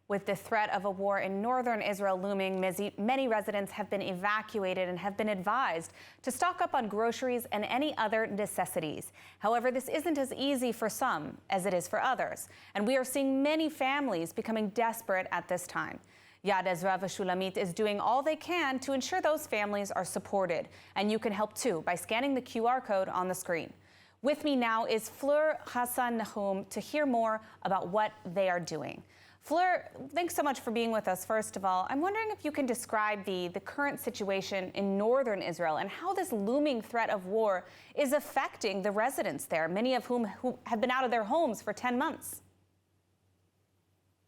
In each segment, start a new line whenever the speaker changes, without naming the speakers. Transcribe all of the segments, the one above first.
With the threat of a war in northern Israel looming, many residents have been evacuated and have been advised to stock up on groceries and any other necessities. However, this isn't as easy for some as it is for others, and we are seeing many families becoming desperate at this time. Yad Vashem is doing all they can to ensure those families are supported, and you can help too by scanning the QR code on the screen. With me now is Fleur Hassan Nahum to hear more about what they are doing. Fleur, thanks so much for being with us. First of all, I'm wondering if you can describe the current situation in northern Israel and how this looming threat of war is affecting the residents there, many of whom have been out of their homes for 10 months.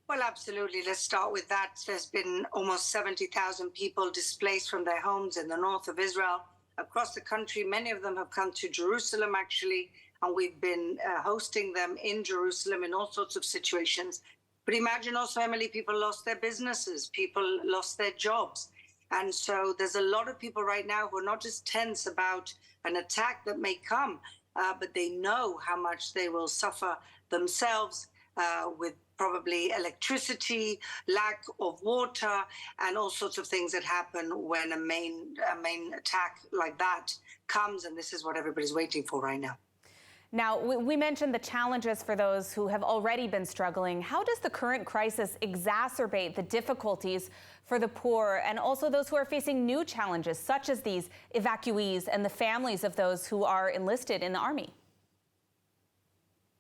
Well, absolutely. Let's start with that. There's been almost 70,000 people displaced from their homes in the north of Israel. Across the country, many of them have come to Jerusalem, actually, and we've been hosting them in Jerusalem in all sorts of situations. But imagine also, Emily, people lost their businesses, people lost their jobs. And so there's a lot of people right now who are not just tense about an attack that may come, but they know how much they will suffer themselves with probably electricity, lack of water, and all sorts of things that happen when a main attack like that comes. And this is what everybody's waiting for right now.
Now, we mentioned the challenges for those who have already been struggling. How does the current crisis exacerbate the difficulties for the poor and also those who are facing new challenges, such as these evacuees and the families of those who are enlisted in the army?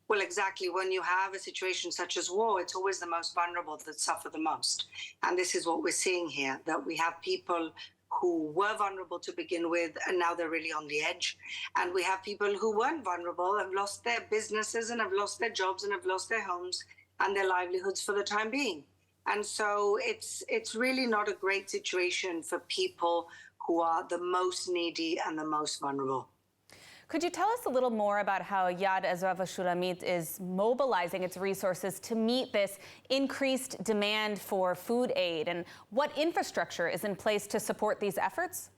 Well, exactly. When you have a situation such as war, it's always the most vulnerable that suffer the most. And this is what we're seeing here, that we have people who were vulnerable to begin with, and now they're really on the edge. And we have people who weren't vulnerable, have lost their businesses and have lost their jobs and have lost their homes and their livelihoods for the time being. And so it's really not a great situation for people who are the most needy and the most vulnerable.
Could you tell us a little more about how Yad Vashem is mobilizing its resources to meet this increased demand for food aid, and what infrastructure is in place to support these efforts?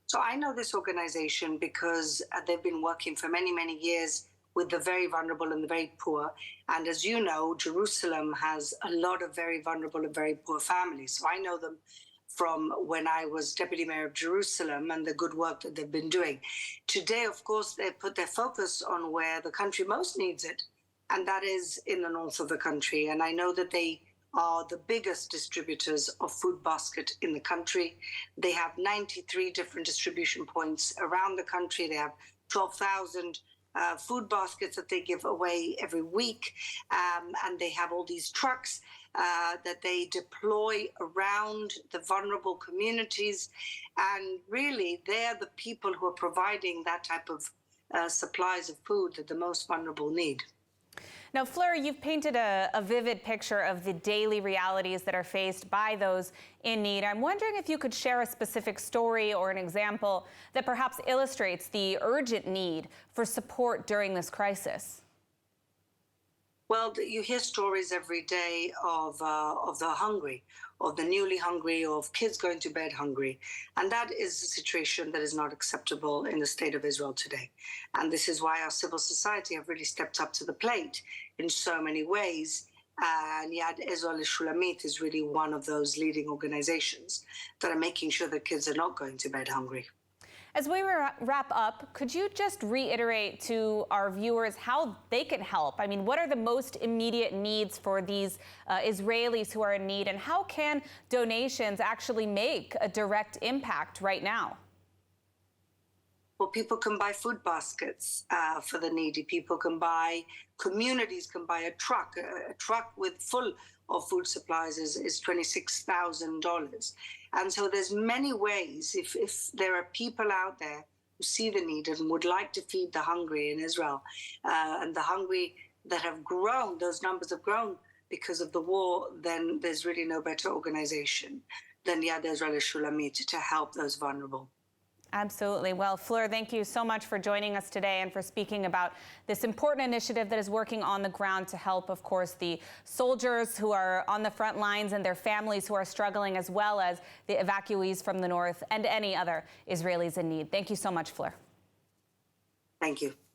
So I know this organization because they've been working for many, many years with the very vulnerable and the very poor. And as you know, Jerusalem has a lot of very vulnerable and very poor families. So I know them from when I was deputy mayor of Jerusalem and the good work that they've been doing. Today, of course, they put their focus on where the country most needs it, and that is in the north of the country. And I know that they are the biggest distributors of food basket in the country. They have 93 different distribution points around the country. They have 12,000 food baskets that they give away every week. And they have all these trucks that they deploy around the vulnerable communities. And really, they're the people who are providing that type of supplies of food that the most vulnerable need.
Now, Fleur, you've painted a vivid picture of the daily realities that are faced by those in need. I'm wondering if you could share a specific story or an example that perhaps illustrates the urgent need for support during this crisis.
Well, you hear stories every day of the hungry, of the newly hungry, of kids going to bed hungry. And that is a situation that is not acceptable in the state of Israel today. And this is why our civil society have really stepped up to the plate in so many ways. And Yad Vashem is really one of those leading organizations that are making sure that kids are not going to bed hungry.
As we wrap up, could you just reiterate to our viewers how they can help? I mean, what are the most immediate needs for these Israelis who are in need, and how can donations actually make a direct impact right now?
Well, people can buy food baskets for the needy. People can buy, communities can buy a truck with full of food supplies is $26,000. And so there's many ways, if there are people out there who see the need and would like to feed the hungry in Israel, and the hungry that have grown, those numbers have grown because of the war, then there's really no better organization than Yad Vashem to help those vulnerable.
Absolutely. Well, Fleur, thank you so much for joining us today and for speaking about this important initiative that is working on the ground to help, of course, the soldiers who are on the front lines and their families who are struggling, as well as the evacuees from the north and any other Israelis in need. Thank you so much, Fleur.
Thank you.